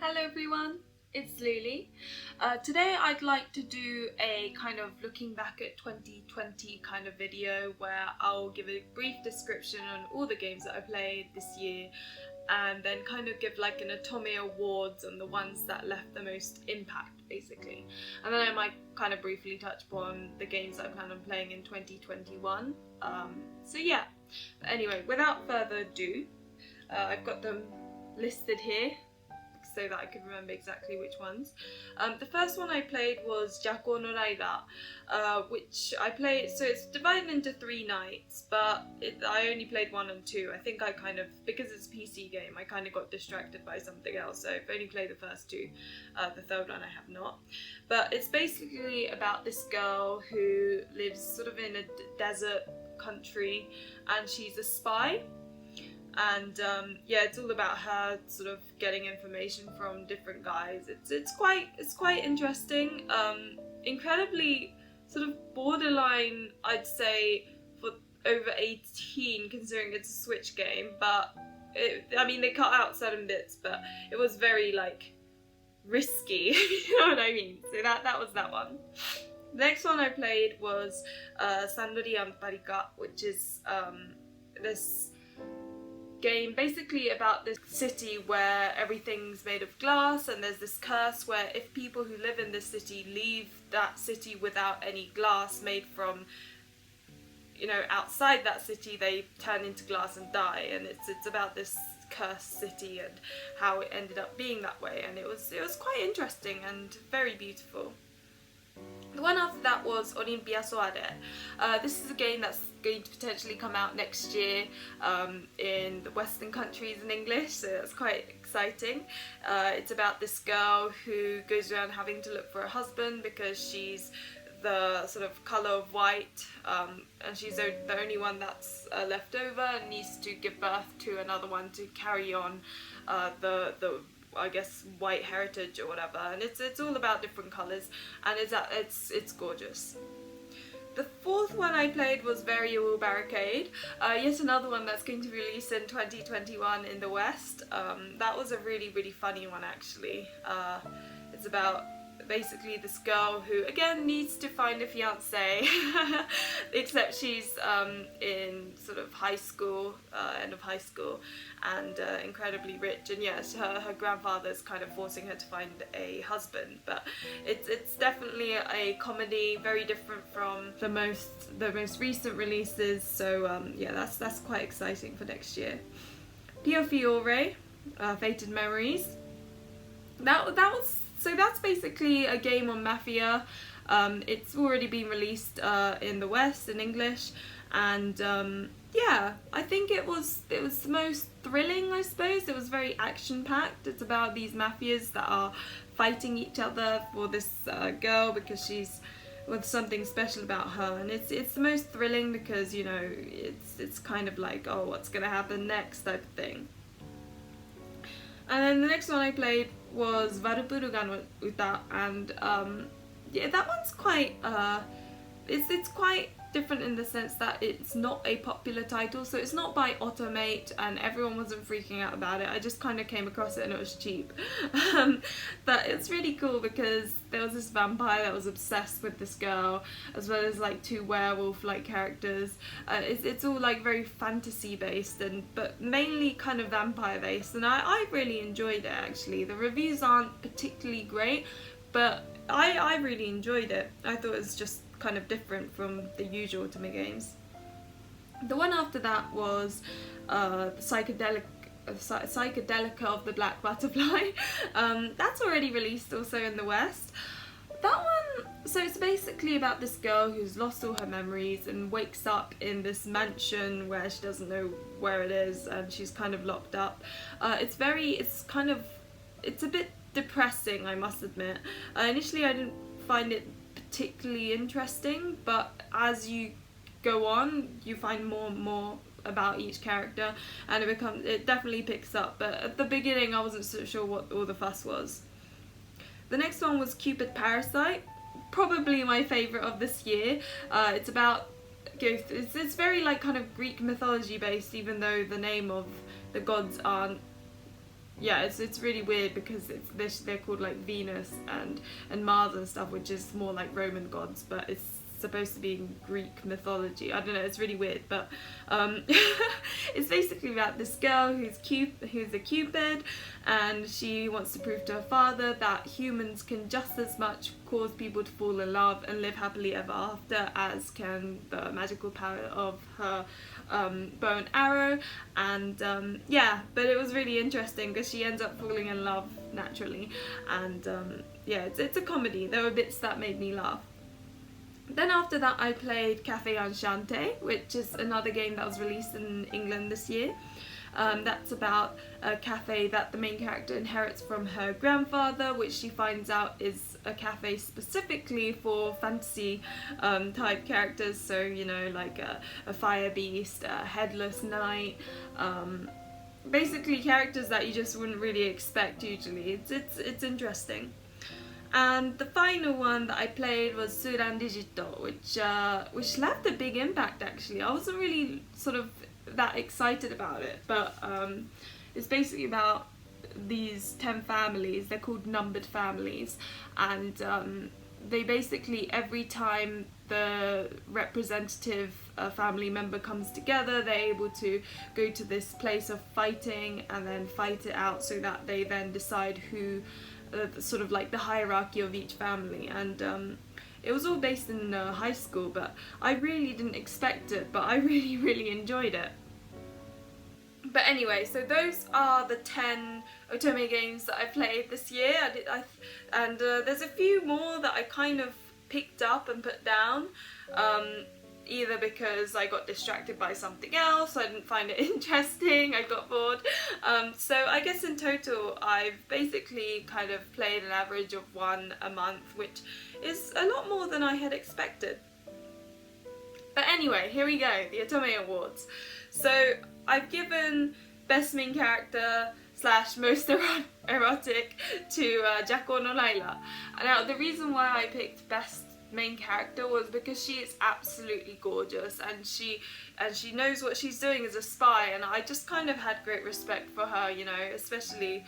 Hello everyone, it's Lily. Today I'd like to do a kind of looking back at 2020 kind of video where I'll give a brief description on all the games that I played this year and then kind of give like an otome awards on the ones that left the most impact basically. And then I might kind of briefly touch upon the games that I plan on playing in 2021. So yeah, but anyway, without further ado, I've got them listed here so that I could remember exactly which ones. The first one I played was Jako no Raida, which I played, so it's divided into 3 nights, but I only played 1 and 2. I think I kind of, because it's a PC game, I kind of got distracted by something else, so I've only played the first 2. The third one I have not. But it's basically about this girl who lives sort of in a desert country, and she's a spy. And yeah, it's all about her sort of getting information from different guys. It's quite interesting. Incredibly sort of borderline, I'd say, for over 18, considering it's a Switch game. But I mean, they cut out certain bits, but it was very like risky. If you know what I mean. So that was that one. The next one I played was Sandori Amparika, which is this game basically about this city where everything's made of glass, and there's this curse where if people who live in this city leave that city without any glass made from, you know, outside that city, they turn into glass and die. And it's about this cursed city and how it ended up being that way, and it was quite interesting and very beautiful. The one after that was Olympia Soare. This is a game that's going to potentially come out next year in the Western countries in English, so that's quite exciting. It's about this girl who goes around having to look for a husband because she's the sort of colour of white, and she's the only one that's left over and needs to give birth to another one to carry on the I guess white heritage or whatever, and it's all about different colours, and it's gorgeous. The fourth one I played was Variable Barricade, yet another one that's going to release in 2021 in the West. That was a really funny one actually. It's about basically this girl who again needs to find a fiance, except she's in sort of high school, end of high school, and incredibly rich, and yes, her grandfather's kind of forcing her to find a husband. But it's definitely a comedy, very different from the most recent releases, so yeah, that's quite exciting for next year. Piofiore, Fated Memories. So that's basically a game on mafia. It's already been released in the West in English, and yeah, I think it was the most thrilling, I suppose. It was very action-packed. It's about these mafias that are fighting each other for this girl because she's with something special about her, and it's the most thrilling because, you know, it's kind of like, oh, what's gonna happen next type of thing. And then the next one I played was Varupuruga no Uta, and yeah, that one's quite it's quite different in the sense that it's not a popular title, so it's not by Automate, and everyone wasn't freaking out about it. I just kind of came across it and it was cheap. But it's really cool because there was this vampire that was obsessed with this girl, as well as like 2 werewolf-like characters. It's all like very fantasy based, but mainly kind of vampire based, and I really enjoyed it actually. The reviews aren't particularly great, but I really enjoyed it. I thought it was just kind of different from the usual otome games. The one after that was Psychedelica of the Black Butterfly. That's already released also in the West. That one, so it's basically about this girl who's lost all her memories and wakes up in this mansion where she doesn't know where it is, and she's kind of locked up. It's a bit depressing, I must admit. Initially I didn't find it particularly interesting, but as you go on you find more and more about each character, and it definitely picks up, but at the beginning I wasn't so sure what all the fuss was. The next one was Cupid Parasite, probably my favourite of this year. It's about, it's very like kind of Greek mythology based, even though the name of the gods aren't yeah, it's really weird because they're called like Venus and Mars and stuff, which is more like Roman gods, but it's supposed to be in Greek mythology. I don't know, it's really weird, but it's basically about this girl who's a Cupid, and she wants to prove to her father that humans can just as much cause people to fall in love and live happily ever after as can the magical power of her bow and arrow. And yeah, but it was really interesting because she ends up falling in love naturally, and yeah, it's a comedy. There were bits that made me laugh. Then after that I played Cafe Enchante, which is another game that was released in England this year. That's about a cafe that the main character inherits from her grandfather, which she finds out is a cafe specifically for fantasy type characters, so you know, like a fire beast, a headless knight, basically characters that you just wouldn't really expect usually. It's interesting. And the final one that I played was Suran Digito, which left a big impact actually. I wasn't really sort of that excited about it, but it's basically about these 10 families. They're called numbered families, and they basically, every time the representative family member comes together, they're able to go to this place of fighting and then fight it out, so that they then decide who sort of like the hierarchy of each family. And it was all based in high school, but I really didn't expect it, but I really enjoyed it. But anyway, so those are the 10 otome games that I played this year. And there's a few more that I kind of picked up and put down, either because I got distracted by something else, I didn't find it interesting, I got bored. So I guess in total I've basically kind of played an average of 1 a month, which is a lot more than I had expected. But anyway, here we go, the Otome Awards. So I've given Best Main Character / Most Erotic to Jako no Laila. Now the reason why I picked Best Main Character was because she is absolutely gorgeous, and she knows what she's doing as a spy, and I just kind of had great respect for her, you know, especially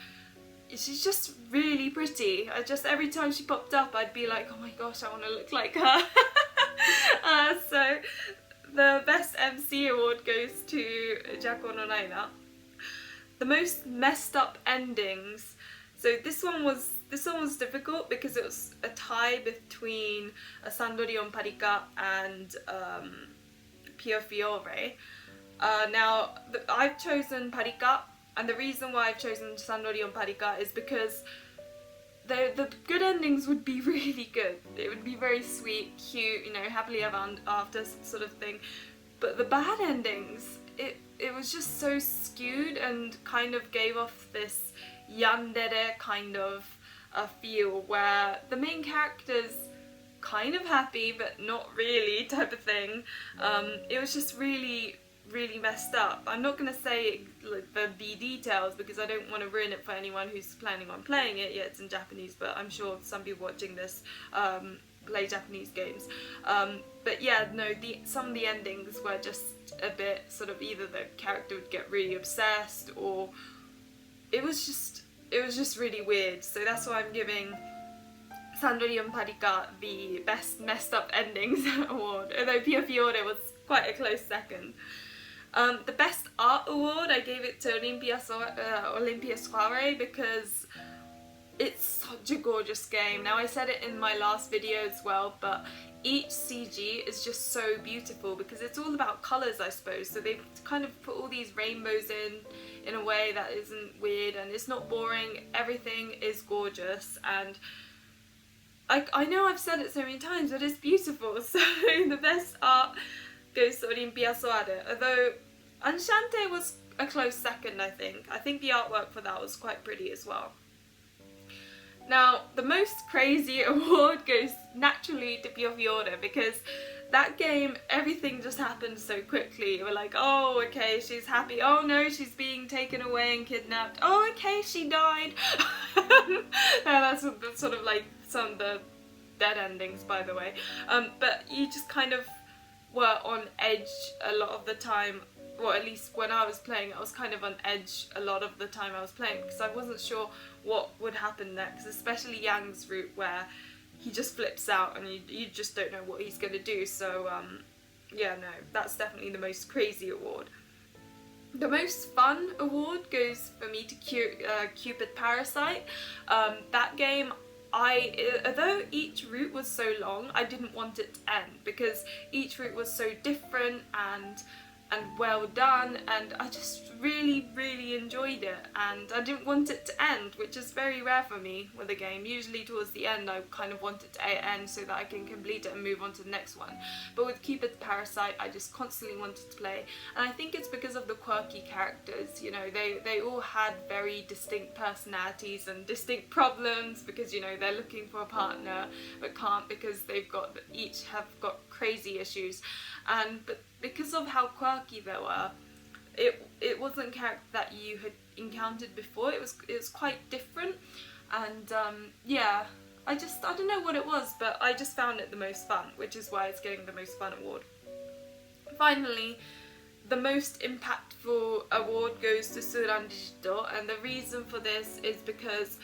she's just really pretty. Every time she popped up I'd be like, oh my gosh, I want to look like her. So the Best MC award goes to Jako no Laila. The most messed up endings. So this one was difficult because it was a tie between Sandori on Parica and Piofiore. Now I've chosen Parica, and the reason why I've chosen Sandori on Parica is because the good endings would be really good. It would be very sweet, cute, you know, happily ever after sort of thing. But the bad endings, it was just so skewed and kind of gave off this yandere kind of feel, where the main character's kind of happy but not really type of thing. It was just really messed up. I'm not going to say like, the details because I don't want to ruin it for anyone who's planning on playing it. Yeah, it's in Japanese, but I'm sure some people watching this play Japanese games. But yeah, no, some of the endings were just a bit sort of, either the character would get really obsessed, or it was just really weird. So that's why I'm giving Sandori on Parica the Best Messed Up Endings award, although Piofiore was quite a close second. The Best Art award, I gave it to Olympia Soiree because it's such a gorgeous game. Now I said it in my last video as well, but each CG is just so beautiful because it's all about colours, I suppose. So they've kind of put all these rainbows in a way that isn't weird, and it's not boring. Everything is gorgeous, and I know I've said it so many times, but it's beautiful. So the best art goes to Olympia Soiree, although Enchante was a close second, I think. I think the artwork for that was quite pretty as well. Now, the most crazy award goes naturally to Piofiore, because that game, everything just happened so quickly. We're like, oh, okay, she's happy. Oh no, she's being taken away and kidnapped. Oh, okay, she died. And that's sort of like some of the dead endings, by the way. But you just kind of were on edge a lot of the time well, at least when I was playing, I was kind of on edge a lot of the time I was playing because I wasn't sure what would happen next, especially Yang's route where he just flips out and you just don't know what he's going to do. So yeah, no, that's definitely the most crazy award. The most fun award goes for me to Cupid Parasite. That game, although each route was so long, I didn't want it to end because each route was so different and well done, and I just really enjoyed it, and I didn't want it to end, which is very rare for me with a game. Usually towards the end I kind of want it to end so that I can complete it and move on to the next one. But with Cupid's Parasite, I just constantly wanted to play, and I think it's because of the quirky characters. You know, they all had very distinct personalities and distinct problems because, you know, they're looking for a partner but can't because each have got crazy issues, but because of how quirky they were, it wasn't a character that you had encountered before. It was quite different, and yeah, I don't know what it was, but I just found it the most fun, which is why it's getting the most fun award. Finally, the most impactful award goes to Suran Digital, and the reason for this is because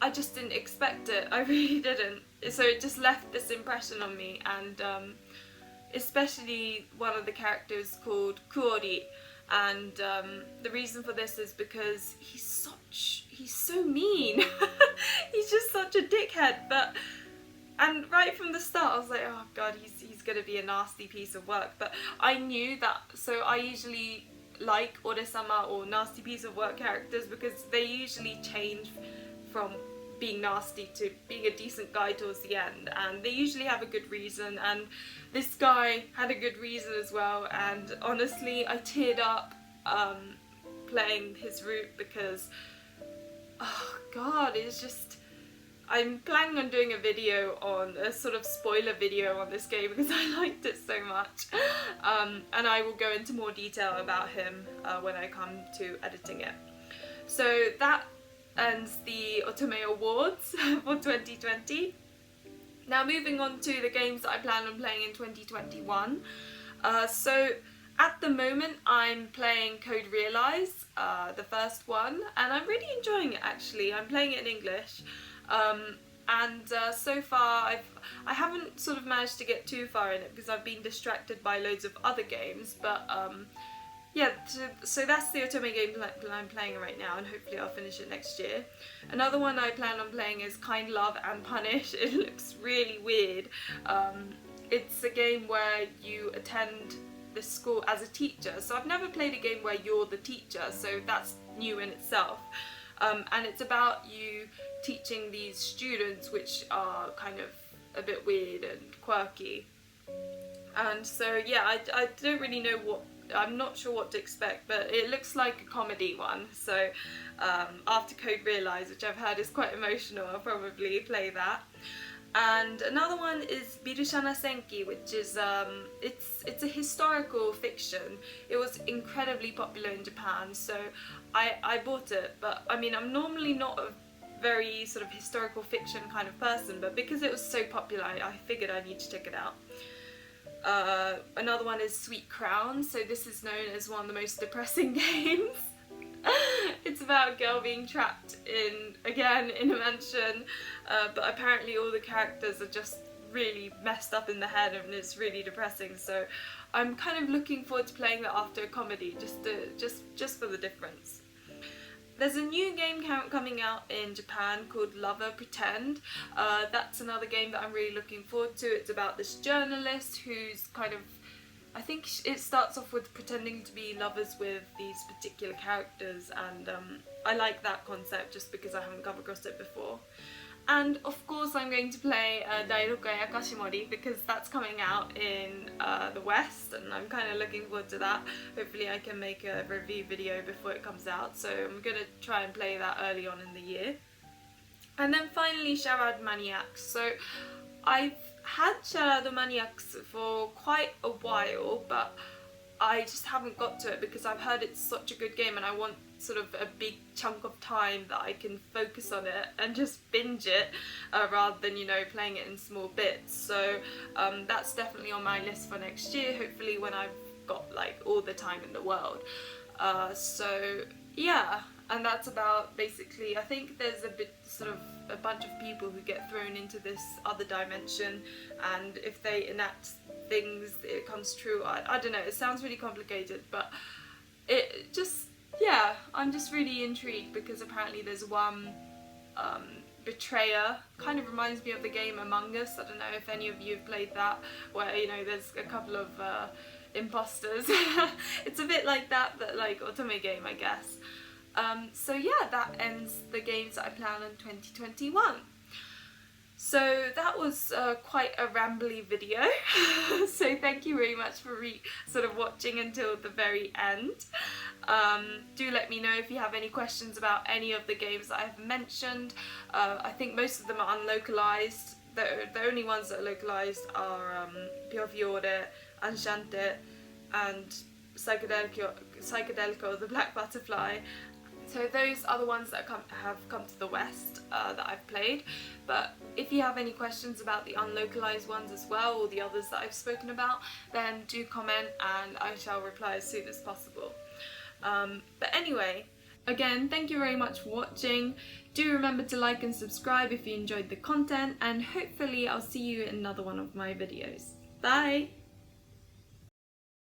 I just didn't expect it. I really didn't. So it just left this impression on me, and especially one of the characters called Kuori, and the reason for this is because he's so mean. He's just such a dickhead, and right from the start I was like, oh god, he's gonna be a nasty piece of work. But I knew that, so I usually like Ore-sama or nasty piece of work characters because they usually change from being nasty to being a decent guy towards the end, and they usually have a good reason, and this guy had a good reason as well. And honestly, I teared up playing his route because, oh god, it's just, I'm planning on doing a video on a sort of spoiler video on this game because I liked it so much, and I will go into more detail about him when I come to editing it. So that ends the Otome Awards for 2020. Now moving on to the games that I plan on playing in 2021. So at the moment I'm playing Code Realize, the first one, and I'm really enjoying it actually. I'm playing it in English, and so far I haven't sort of managed to get too far in it because I've been distracted by loads of other games, but yeah, so that's the Otome game I'm playing right now, and hopefully I'll finish it next year. Another one I plan on playing is Kind Love and Punish. It looks really weird. It's a game where you attend the school as a teacher, so I've never played a game where you're the teacher, so that's new in itself. And it's about you teaching these students, which are kind of a bit weird and quirky. And so yeah, I don't really know I'm not sure what to expect, but it looks like a comedy one. So after Code Realize, which I've heard is quite emotional, I'll probably play that. And another one is Birushana Senki, which is it's a historical fiction. It was incredibly popular in Japan, so I bought it. But I mean, I'm normally not a very sort of historical fiction kind of person, but because it was so popular, I figured I need to check it out. Another one is Sweet Crown, so this is known as one of the most depressing games. It's about a girl being trapped in a mansion, but apparently all the characters are just really messed up in the head and it's really depressing, so I'm kind of looking forward to playing that after a comedy, just for the difference. There's a new game coming out in Japan called Lover Pretend. That's another game that I'm really looking forward to. It's about this journalist who's kind of, I think it starts off with pretending to be lovers with these particular characters, and I like that concept just because I haven't come across it before. And of course I'm going to play Dairokai Akashimori because that's coming out in the West, and I'm kind of looking forward to that. Hopefully I can make a review video before it comes out, so I'm going to try and play that early on in the year. And then finally Charade Maniacs. So I've had Charade Maniacs for quite a while, but I just haven't got to it because I've heard it's such a good game and I want sort of a big chunk of time that I can focus on it and just binge it rather than, you know, playing it in small bits. So that's definitely on my list for next year. Hopefully when I've got like all the time in the world. So yeah, and that's about basically, I think there's a bit sort of a bunch of people who get thrown into this other dimension, and if they enact things it comes true. I don't know, it sounds really complicated, but it just, yeah, I'm just really intrigued because apparently there's one betrayer, kind of reminds me of the game Among Us. I don't know if any of you have played that, where, you know, there's a couple of imposters. It's a bit like that, but like otome game, I guess. So yeah, that ends the games that I plan in 2021. So that was quite a rambly video. So thank you very much for sort of watching until the very end. Do let me know if you have any questions about any of the games that I've mentioned. I think most of them are unlocalized. The only ones that are localized are Piofiore, Enchante, and Psychedelica, or the Black Butterfly. So those are the ones that have come to the West that I've played. But if you have any questions about the unlocalized ones as well, or the others that I've spoken about, then do comment and I shall reply as soon as possible. But anyway, again, thank you very much for watching. Do remember to like and subscribe if you enjoyed the content, and hopefully I'll see you in another one of my videos. Bye!